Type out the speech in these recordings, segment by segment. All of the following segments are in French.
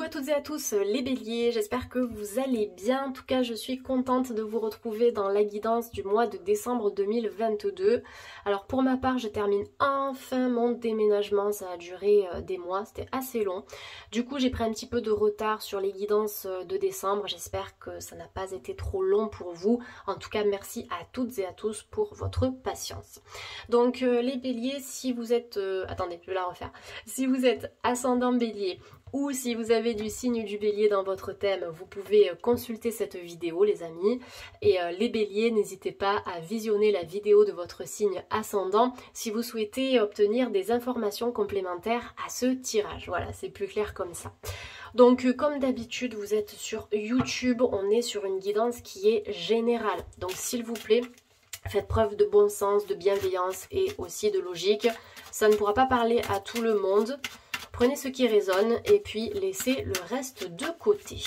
à toutes et à tous les béliers, j'espère que vous allez bien. En tout cas, je suis contente de vous retrouver dans la guidance du mois de décembre 2022. Alors pour ma part, je termine enfin mon déménagement, ça a duré des mois, c'était assez long. Du coup, j'ai pris un petit peu de retard sur les guidances de décembre, j'espère que ça n'a pas été trop long pour vous. En tout cas, merci à toutes et à tous pour votre patience. Donc les béliers, si vous êtes... attendez, je vais la refaire. Si vous êtes ascendant bélier, ou si vous avez du signe du bélier dans votre thème, vous pouvez consulter cette vidéo les amis. Et les béliers, n'hésitez pas à visionner la vidéo de votre signe ascendant si vous souhaitez obtenir des informations complémentaires à ce tirage. Voilà, c'est plus clair comme ça. Donc comme d'habitude, vous êtes sur YouTube, on est sur une guidance qui est générale. Donc s'il vous plaît, faites preuve de bon sens, de bienveillance et aussi de logique. Ça ne pourra pas parler à tout le monde. Prenez ce qui résonne et puis laissez le reste de côté.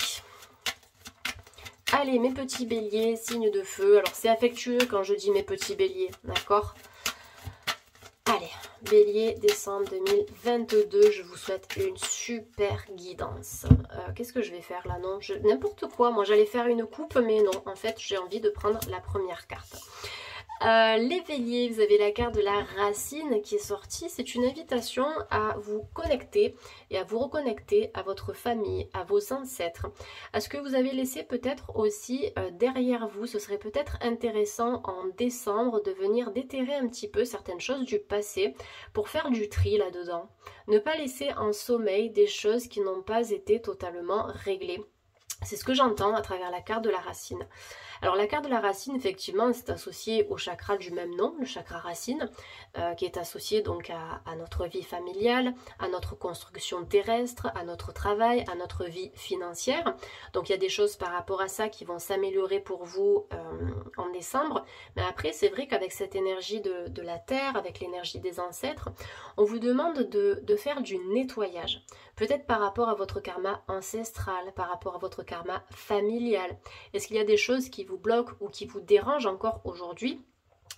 Allez, mes petits béliers, signe de feu. Alors, c'est affectueux quand je dis mes petits béliers, d'accord? Allez, bélier, décembre 2022, je vous souhaite une super guidance. Qu'est-ce que je vais faire là? Non, n'importe quoi. Moi, j'allais faire une coupe, mais non. En fait, j'ai envie de prendre la première carte. Les béliers, vous avez la carte de la racine qui est sortie. C'est une invitation à vous connecter et à vous reconnecter à votre famille, à vos ancêtres, à ce que vous avez laissé peut-être aussi derrière vous. Ce serait peut-être intéressant en décembre de venir déterrer un petit peu certaines choses du passé pour faire du tri là-dedans. Ne pas laisser en sommeil des choses qui n'ont pas été totalement réglées. C'est ce que j'entends à travers la carte de la racine. Alors la carte de la racine, effectivement, c'est associé au chakra du même nom, le chakra racine, qui est associé donc à notre vie familiale, à notre construction terrestre, à notre travail, à notre vie financière. Donc il y a des choses par rapport à ça qui vont s'améliorer pour vous en décembre. Mais après, c'est vrai qu'avec cette énergie de la terre, avec l'énergie des ancêtres, on vous demande de faire du nettoyage. Peut-être par rapport à votre karma ancestral, par rapport à votre karma familial. Est-ce qu'il y a des choses qui vous bloquent ou qui vous dérangent encore aujourd'hui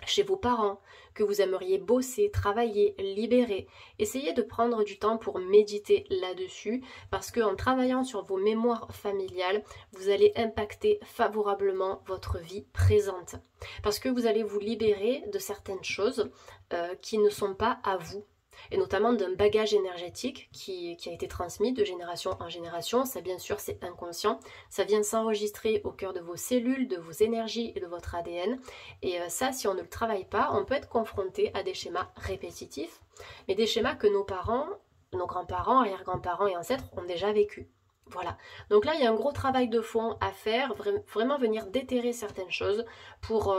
chez vos parents, que vous aimeriez bosser, travailler, libérer? Essayez de prendre du temps pour méditer là-dessus, parce qu'en travaillant sur vos mémoires familiales, vous allez impacter favorablement votre vie présente. Parce que vous allez vous libérer de certaines choses qui ne sont pas à vous. Et notamment d'un bagage énergétique qui a été transmis de génération en génération. Ça, bien sûr, c'est inconscient. Ça vient s'enregistrer au cœur de vos cellules, de vos énergies et de votre ADN. Et ça, si on ne le travaille pas, on peut être confronté à des schémas répétitifs, mais des schémas que nos parents, nos grands-parents, arrière-grands-parents et ancêtres ont déjà vécu. Voilà. Donc là, il y a un gros travail de fond à faire, vraiment venir déterrer certaines choses pour...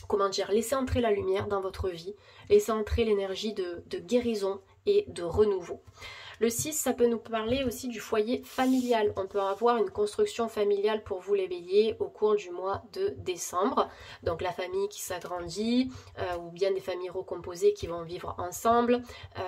comment dire, laissez entrer la lumière dans votre vie, laissez entrer l'énergie de guérison et de renouveau. Le 6, ça peut nous parler aussi du foyer familial. On peut avoir une construction familiale pour vous les béliers au cours du mois de décembre. Donc la famille qui s'agrandit, ou bien des familles recomposées qui vont vivre ensemble.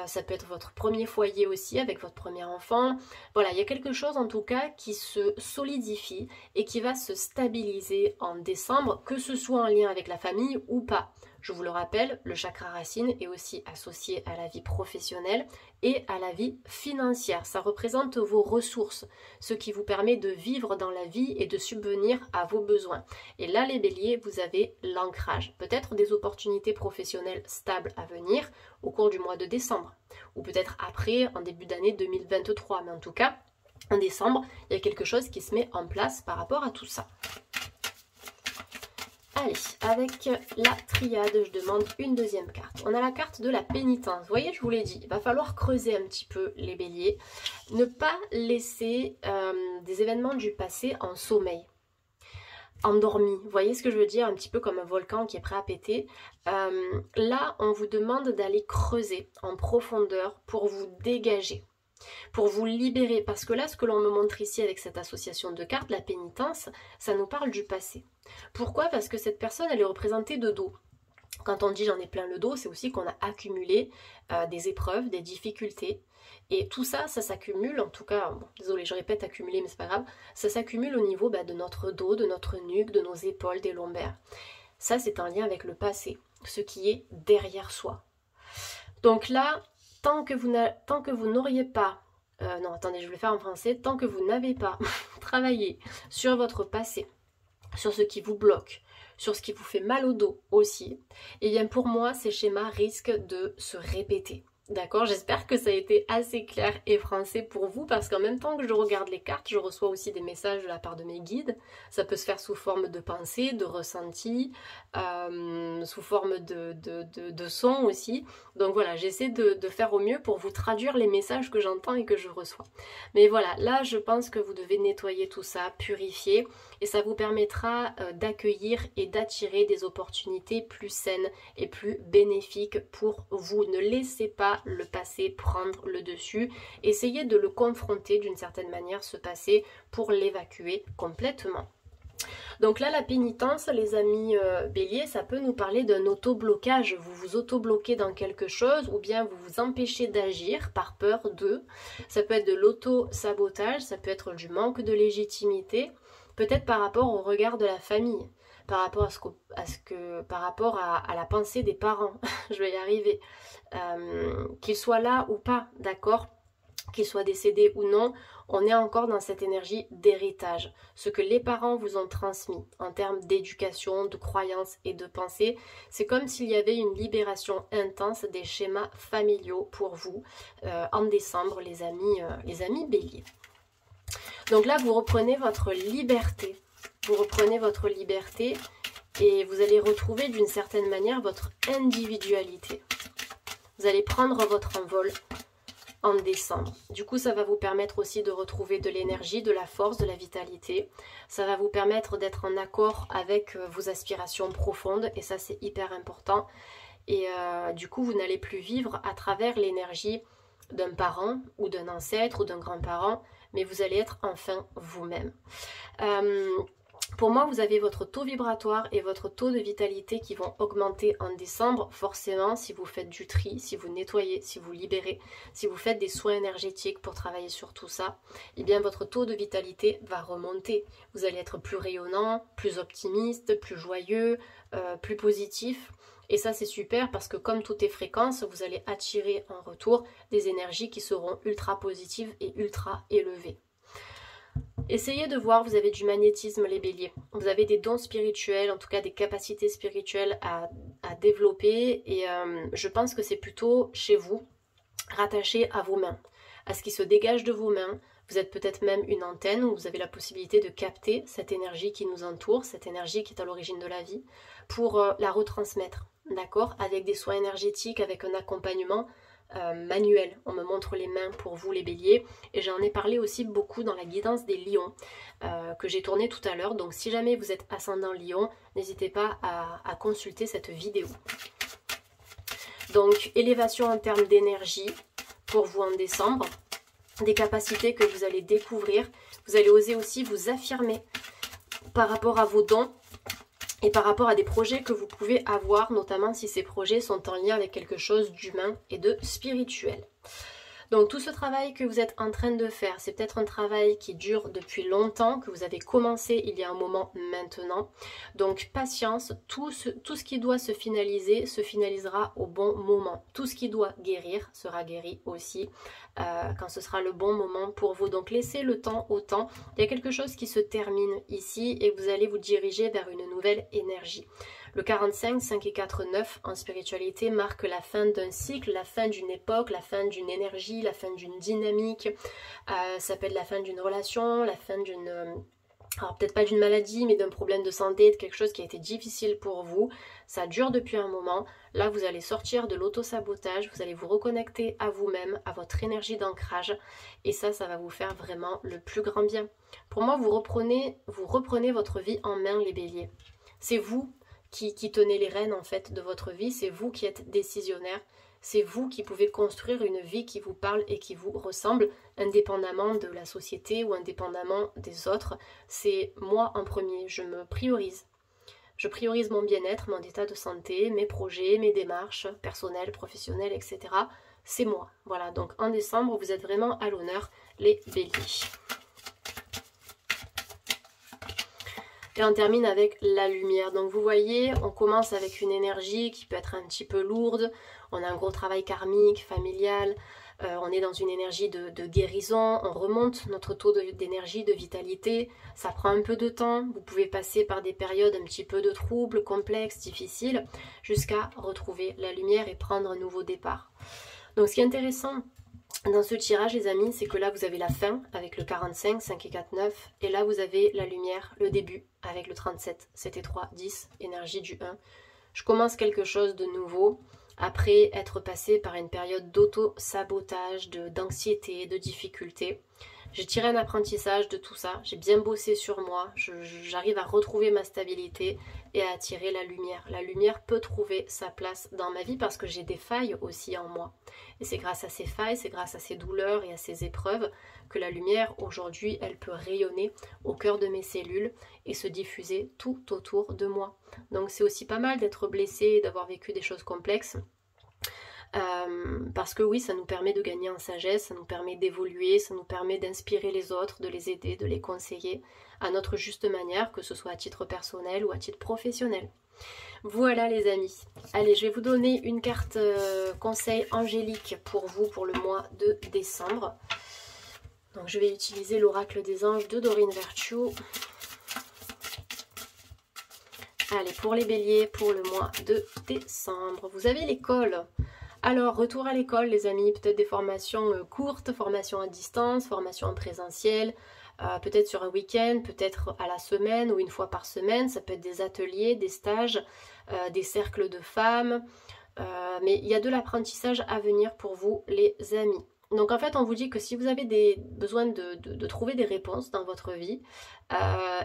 Ça peut être votre premier foyer aussi avec votre premier enfant. Voilà, il y a quelque chose en tout cas qui se solidifie et qui va se stabiliser en décembre, que ce soit en lien avec la famille ou pas. Je vous le rappelle, le chakra racine est aussi associé à la vie professionnelle et à la vie financière. Ça représente vos ressources, ce qui vous permet de vivre dans la vie et de subvenir à vos besoins. Et là, les béliers, vous avez l'ancrage. Peut-être des opportunités professionnelles stables à venir au cours du mois de décembre. Ou peut-être après, en début d'année 2023. Mais en tout cas, en décembre, il y a quelque chose qui se met en place par rapport à tout ça. Allez, avec la triade, je demande une deuxième carte. On a la carte de la pénitence. Vous voyez, je vous l'ai dit, il va falloir creuser un petit peu les béliers. Ne pas laisser des événements du passé en sommeil, endormis. Vous voyez ce que je veux dire? Un petit peu comme un volcan qui est prêt à péter. Là, on vous demande d'aller creuser en profondeur pour vous dégager, pour vous libérer, parce que là, ce que l'on me montre ici avec cette association de cartes, la pénitence, ça nous parle du passé. Pourquoi? Parce que cette personne, elle est représentée de dos. Quand on dit j'en ai plein le dos, c'est aussi qu'on a accumulé des épreuves, des difficultés. Et tout ça, ça s'accumule, en tout cas, bon, désolé, je répète accumuler, mais c'est pas grave, ça s'accumule au niveau de notre dos, de notre nuque, de nos épaules, des lombaires. Ça, c'est en lien avec le passé, ce qui est derrière soi. Donc là, tant que vous n'auriez pas non, attendez, je vais le faire en français. Tant que vous n'avez pas travaillé sur votre passé, sur ce qui vous bloque, sur ce qui vous fait mal au dos aussi, et bien pour moi, ces schémas risquent de se répéter. D'accord, j'espère que ça a été assez clair et français pour vous parce qu'en même temps que je regarde les cartes, je reçois aussi des messages de la part de mes guides. Ça peut se faire sous forme de pensée, de ressenti, sous forme de son aussi. Donc voilà, j'essaie de faire au mieux pour vous traduire les messages que j'entends et que je reçois. Mais voilà, là je pense que vous devez nettoyer tout ça, purifier et ça vous permettra d'accueillir et d'attirer des opportunités plus saines et plus bénéfiques pour vous. Ne laissez pas le passé prendre le dessus. Essayez de le confronter d'une certaine manière, ce passé, pour l'évacuer complètement. Donc là, la pénitence, les amis béliers, ça peut nous parler d'un auto-blocage. Vous vous auto-bloquez dans quelque chose ou bien vous vous empêchez d'agir par peur de. Ça peut être de l'auto-sabotage, ça peut être du manque de légitimité, peut-être par rapport au regard de la famille, par rapport par rapport à la pensée des parents. Je vais y arriver. Qu'ils soient là ou pas, d'accord, qu'ils soient décédés ou non, on est encore dans cette énergie d'héritage. Ce que les parents vous ont transmis en termes d'éducation, de croyances et de pensée, c'est comme s'il y avait une libération intense des schémas familiaux pour vous en décembre, les amis béliers. Donc là, vous reprenez votre liberté. Vous reprenez votre liberté et vous allez retrouver d'une certaine manière votre individualité. Vous allez prendre votre envol en décembre. Du coup, ça va vous permettre aussi de retrouver de l'énergie, de la force, de la vitalité. Ça va vous permettre d'être en accord avec vos aspirations profondes et ça, c'est hyper important. Et du coup, vous n'allez plus vivre à travers l'énergie d'un parent ou d'un ancêtre ou d'un grand-parent, mais vous allez être enfin vous-même. Pour moi, vous avez votre taux vibratoire et votre taux de vitalité qui vont augmenter en décembre. Forcément, si vous faites du tri, si vous nettoyez, si vous libérez, si vous faites des soins énergétiques pour travailler sur tout ça, eh bien votre taux de vitalité va remonter. Vous allez être plus rayonnant, plus optimiste, plus joyeux, plus positif. Et ça, c'est super parce que comme tout est fréquence, vous allez attirer en retour des énergies qui seront ultra positives et ultra élevées. Essayez de voir, vous avez du magnétisme les béliers, vous avez des dons spirituels, en tout cas des capacités spirituelles à développer et je pense que c'est plutôt chez vous, rattaché à vos mains, à ce qui se dégage de vos mains. Vous êtes peut-être même une antenne où vous avez la possibilité de capter cette énergie qui nous entoure, cette énergie qui est à l'origine de la vie, pour la retransmettre, d'accord, avec des soins énergétiques, avec un accompagnement manuel. On me montre les mains pour vous les béliers et j'en ai parlé aussi beaucoup dans la guidance des lions que j'ai tourné tout à l'heure. Donc si jamais vous êtes ascendant lion, n'hésitez pas à consulter cette vidéo. Donc élévation en termes d'énergie pour vous en décembre, des capacités que vous allez découvrir. Vous allez oser aussi vous affirmer par rapport à vos dons et par rapport à des projets que vous pouvez avoir, notamment si ces projets sont en lien avec quelque chose d'humain et de spirituel. Donc tout ce travail que vous êtes en train de faire, c'est peut-être un travail qui dure depuis longtemps, que vous avez commencé il y a un moment maintenant. Donc patience, tout ce qui doit se finalisera au bon moment. Tout ce qui doit guérir sera guéri aussi quand ce sera le bon moment pour vous. Donc laissez le temps au temps. Il y a quelque chose qui se termine ici et vous allez vous diriger vers une nouvelle énergie. Le 45, 5 et 4, 9 en spiritualité marque la fin d'un cycle, la fin d'une époque, la fin d'une énergie, la fin d'une dynamique. Ça peut être la fin d'une relation, la fin d'une... alors peut-être pas d'une maladie, mais d'un problème de santé, de quelque chose qui a été difficile pour vous. Ça dure depuis un moment. Là, vous allez sortir de l'auto-sabotage, vous allez vous reconnecter à vous-même, à votre énergie d'ancrage. Et ça va vous faire vraiment le plus grand bien. Pour moi, vous reprenez votre vie en main, les béliers. C'est vous qui tenez les rênes en fait de votre vie, c'est vous qui êtes décisionnaire, c'est vous qui pouvez construire une vie qui vous parle et qui vous ressemble, indépendamment de la société ou indépendamment des autres. C'est moi en premier, je me priorise. Je priorise mon bien-être, mon état de santé, mes projets, mes démarches personnelles, professionnelles, etc. C'est moi. Voilà, donc en décembre, vous êtes vraiment à l'honneur, les béliers. Et on termine avec la lumière. Donc vous voyez, on commence avec une énergie qui peut être un petit peu lourde. On a un gros travail karmique, familial. on est dans une énergie de guérison, on remonte notre taux d'énergie, de vitalité, ça prend un peu de temps, vous pouvez passer par des périodes un petit peu de troubles, complexes, difficiles, jusqu'à retrouver la lumière et prendre un nouveau départ. Donc ce qui est intéressant dans ce tirage les amis, c'est que là vous avez la fin avec le 45, 5 et 4, 9, et là vous avez la lumière, le début avec le 37, 7 et 3, 10, énergie du 1. Je commence quelque chose de nouveau, après être passé par une période d'auto-sabotage, d'anxiété, de difficulté. J'ai tiré un apprentissage de tout ça, j'ai bien bossé sur moi, j'arrive à retrouver ma stabilité et à attirer la lumière. La lumière peut trouver sa place dans ma vie parce que j'ai des failles aussi en moi. Et c'est grâce à ces failles, c'est grâce à ces douleurs et à ces épreuves que la lumière aujourd'hui, elle peut rayonner au cœur de mes cellules et se diffuser tout autour de moi. Donc c'est aussi pas mal d'être blessé, d'avoir vécu des choses complexes. Parce que oui, ça nous permet de gagner en sagesse, ça nous permet d'évoluer, ça nous permet d'inspirer les autres, de les aider, de les conseiller à notre juste manière, que ce soit à titre personnel ou à titre professionnel. Voilà les amis. Allez, je vais vous donner une carte conseil angélique pour vous pour le mois de décembre. Donc je vais utiliser l'oracle des anges de Doreen Virtue. Allez, pour les béliers, pour le mois de décembre, vous avez l'école. Alors, retour à l'école les amis, peut-être des formations courtes, formations à distance, formations en présentiel, peut-être sur un week-end, peut-être à la semaine ou une fois par semaine, ça peut être des ateliers, des stages, des cercles de femmes, mais il y a de l'apprentissage à venir pour vous les amis. Donc en fait on vous dit que si vous avez besoin de trouver des réponses dans votre vie,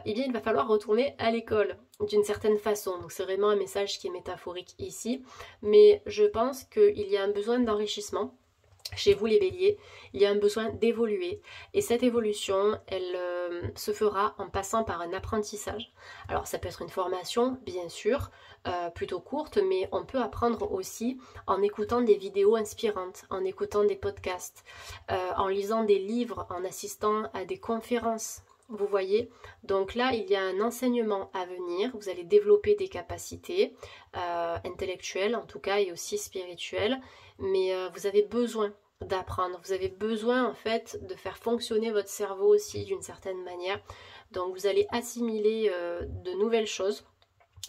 eh bien il va falloir retourner à l'école d'une certaine façon. Donc c'est vraiment un message qui est métaphorique ici, mais je pense qu'il y a un besoin d'enrichissement. Chez vous les béliers, il y a un besoin d'évoluer et cette évolution, elle se fera en passant par un apprentissage. Alors ça peut être une formation, bien sûr, plutôt courte, mais on peut apprendre aussi en écoutant des vidéos inspirantes, en écoutant des podcasts, en lisant des livres, en assistant à des conférences. Vous voyez, donc là il y a un enseignement à venir, vous allez développer des capacités intellectuelles en tout cas et aussi spirituelles, mais vous avez besoin d'apprendre, vous avez besoin en fait de faire fonctionner votre cerveau aussi d'une certaine manière, donc vous allez assimiler de nouvelles choses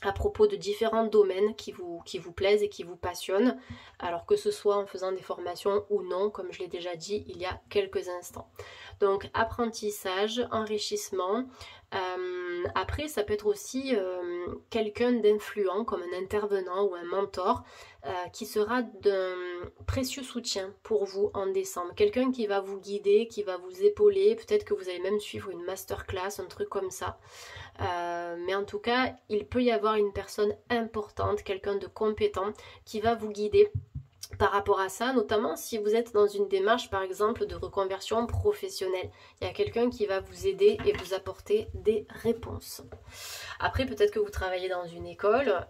à propos de différents domaines qui vous plaisent et qui vous passionnent, alors que ce soit en faisant des formations ou non, comme je l'ai déjà dit il y a quelques instants. Donc apprentissage, enrichissement, après ça peut être aussi quelqu'un d'influent comme un intervenant ou un mentor qui sera d'un précieux soutien pour vous en décembre. Quelqu'un qui va vous guider, qui va vous épauler, peut-être que vous allez même suivre une masterclass, un truc comme ça. Mais en tout cas, il peut y avoir une personne importante, quelqu'un de compétent qui va vous guider par rapport à ça, notamment si vous êtes dans une démarche par exemple de reconversion professionnelle. Il y a quelqu'un qui va vous aider et vous apporter des réponses. Après peut-être que vous travaillez dans une école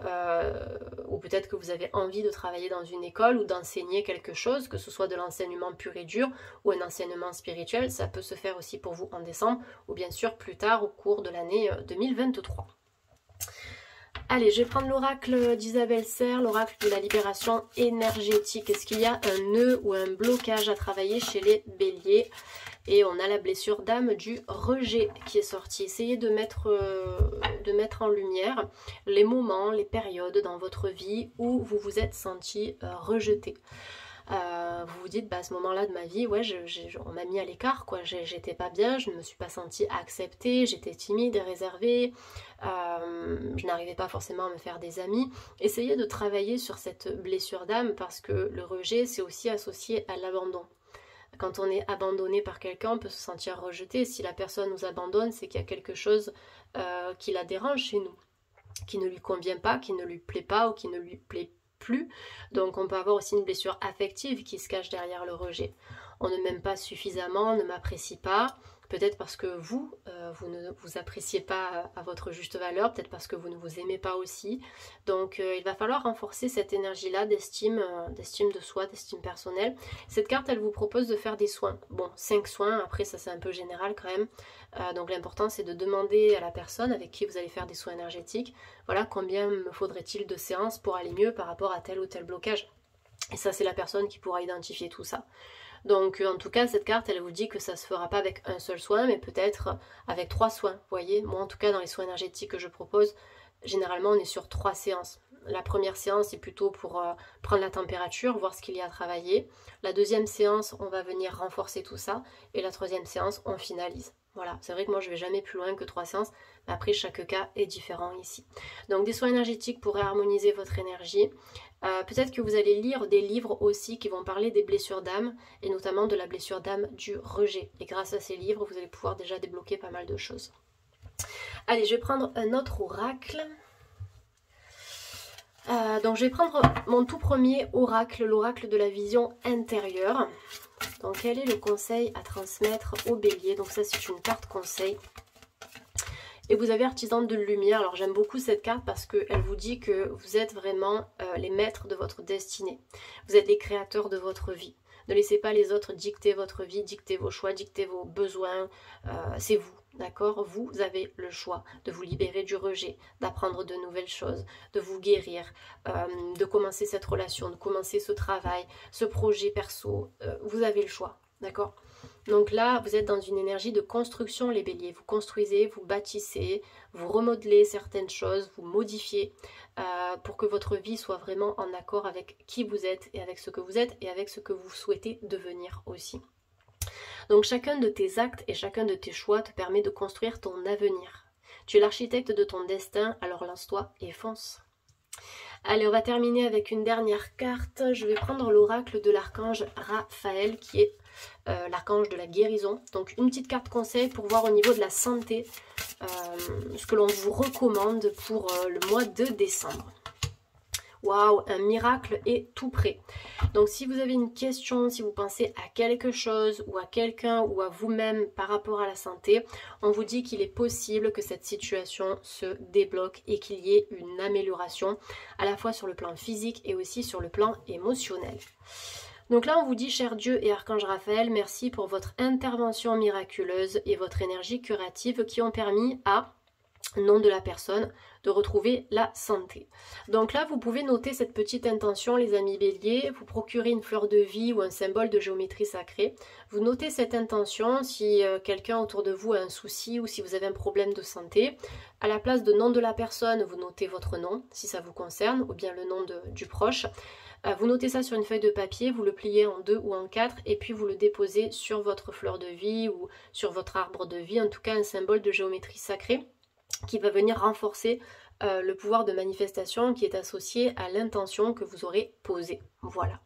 ou peut-être que vous avez envie de travailler dans une école ou d'enseigner quelque chose, que ce soit de l'enseignement pur et dur ou un enseignement spirituel, ça peut se faire aussi pour vous en décembre ou bien sûr plus tard au cours de l'année 2023. Allez, je vais prendre l'oracle d'Isabelle Serre, l'oracle de la libération énergétique. Est-ce qu'il y a un nœud ou un blocage à travailler chez les béliers? Et on a la blessure d'âme du rejet qui est sortie. Essayez de mettre en lumière les moments, les périodes dans votre vie où vous vous êtes senti rejeté. Vous vous dites, bah, à ce moment-là de ma vie, ouais, on m'a mis à l'écart, quoi. J'étais pas bien, je ne me suis pas sentie acceptée, j'étais timide et réservée, je n'arrivais pas forcément à me faire des amis. Essayez de travailler sur cette blessure d'âme parce que le rejet, c'est aussi associé à l'abandon. Quand on est abandonné par quelqu'un, on peut se sentir rejeté. Si la personne nous abandonne, c'est qu'il y a quelque chose qui la dérange chez nous, qui ne lui convient pas, qui ne lui plaît pas ou qui ne lui plaît plus. Donc on peut avoir aussi une blessure affective qui se cache derrière le rejet. On ne m'aime pas suffisamment, on ne m'apprécie pas, peut-être parce que vous ne vous appréciez pas à votre juste valeur, peut-être parce que vous ne vous aimez pas aussi. Donc il va falloir renforcer cette énergie-là d'estime de soi, d'estime personnelle. Cette carte, elle vous propose de faire des soins. Bon, 5 soins, après ça c'est un peu général quand même. Donc l'important c'est de demander à la personne avec qui vous allez faire des soins énergétiques, voilà, combien me faudrait-il de séances pour aller mieux par rapport à tel ou tel blocage. Et ça c'est la personne qui pourra identifier tout ça. Donc en tout cas cette carte elle vous dit que ça se fera pas avec un seul soin mais peut-être avec 3 soins. Vous voyez, moi en tout cas dans les soins énergétiques que je propose, généralement on est sur 3 séances. La première séance c'est plutôt pour prendre la température, voir ce qu'il y a à travailler. La deuxième séance on va venir renforcer tout ça et la troisième séance on finalise. Voilà, c'est vrai que moi je vais jamais plus loin que 3 séances, mais après chaque cas est différent ici. Donc des soins énergétiques pour harmoniser votre énergie. Peut-être que vous allez lire des livres aussi qui vont parler des blessures d'âme, et notamment de la blessure d'âme du rejet. Et grâce à ces livres, vous allez pouvoir déjà débloquer pas mal de choses. Allez, je vais prendre un autre oracle. Donc je vais prendre mon tout premier oracle, l'oracle de la vision intérieure. Donc quel est le conseil à transmettre au bélier? Donc ça c'est une carte conseil. Et vous avez artisan de lumière. Alors j'aime beaucoup cette carte parce qu'elle vous dit que vous êtes vraiment les maîtres de votre destinée. Vous êtes les créateurs de votre vie. Ne laissez pas les autres dicter votre vie, dicter vos choix, dicter vos besoins. C'est vous, d'accord? Vous avez le choix de vous libérer du rejet, d'apprendre de nouvelles choses, de vous guérir, de commencer cette relation, de commencer ce travail, ce projet perso. Vous avez le choix, d'accord? Donc là, vous êtes dans une énergie de construction, les béliers. Vous construisez, vous bâtissez, vous remodelez certaines choses, vous modifiez pour que votre vie soit vraiment en accord avec qui vous êtes et avec ce que vous êtes et avec ce que vous souhaitez devenir aussi. Donc chacun de tes actes et chacun de tes choix te permet de construire ton avenir. Tu es l'architecte de ton destin, alors lance-toi et fonce. Allez, on va terminer avec une dernière carte. Je vais prendre l'oracle de l'archange Raphaël qui est l'archange de la guérison. Donc une petite carte conseil pour voir au niveau de la santé ce que l'on vous recommande pour le mois de décembre. Waouh, un miracle est tout prêt. Donc si vous avez une question, si vous pensez à quelque chose ou à quelqu'un ou à vous-même par rapport à la santé, on vous dit qu'il est possible que cette situation se débloque et qu'il y ait une amélioration à la fois sur le plan physique et aussi sur le plan émotionnel. Donc là on vous dit, cher Dieu et Archange Raphaël, merci pour votre intervention miraculeuse et votre énergie curative qui ont permis à nom de la personne de retrouver la santé. Donc là vous pouvez noter cette petite intention les amis béliers, vous procurez une fleur de vie ou un symbole de géométrie sacrée, vous notez cette intention si quelqu'un autour de vous a un souci ou si vous avez un problème de santé. À la place de nom de la personne vous notez votre nom si ça vous concerne ou bien le nom du proche. Vous notez ça sur une feuille de papier, vous le pliez en 2 ou en 4 et puis vous le déposez sur votre fleur de vie ou sur votre arbre de vie, en tout cas un symbole de géométrie sacrée qui va venir renforcer le pouvoir de manifestation qui est associé à l'intention que vous aurez posée. Voilà.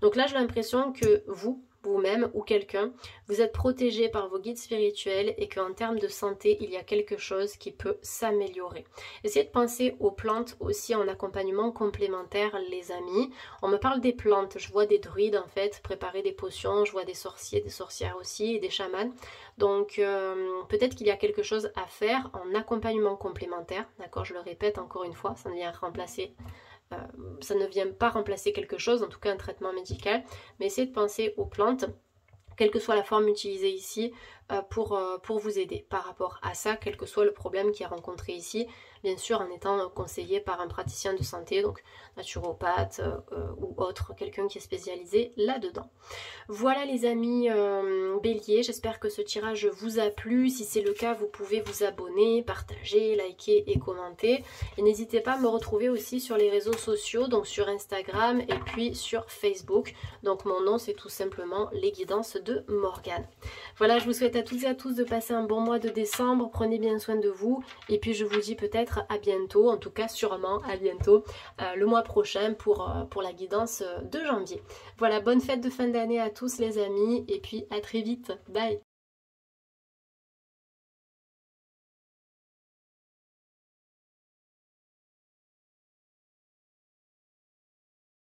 Donc là j'ai l'impression que vous-même ou quelqu'un, vous êtes protégé par vos guides spirituels et qu'en termes de santé, il y a quelque chose qui peut s'améliorer. Essayez de penser aux plantes aussi en accompagnement complémentaire, les amis. On me parle des plantes, je vois des druides en fait préparer des potions, je vois des sorciers, des sorcières aussi et des chamans. Donc peut-être qu'il y a quelque chose à faire en accompagnement complémentaire, d'accord, je le répète encore une fois, ça ne vient pas remplacer quelque chose, en tout cas un traitement médical, mais essayez de penser aux plantes, quelle que soit la forme utilisée ici, pour vous aider par rapport à ça, quel que soit le problème qui est rencontré ici, bien sûr en étant conseillé par un praticien de santé, donc naturopathe ou autre, quelqu'un qui est spécialisé là-dedans. Voilà les amis béliers, j'espère que ce tirage vous a plu. Si c'est le cas, vous pouvez vous abonner, partager, liker et commenter. Et n'hésitez pas à me retrouver aussi sur les réseaux sociaux, donc sur Instagram et puis sur Facebook. Donc mon nom c'est tout simplement Les Guidances de Morgane. Voilà, je vous souhaite à toutes et à tous de passer un bon mois de décembre, prenez bien soin de vous et puis je vous dis peut-être à bientôt, en tout cas sûrement à bientôt le mois prochain pour la guidance de janvier. Voilà, bonne fête de fin d'année à tous les amis et puis à très vite, bye.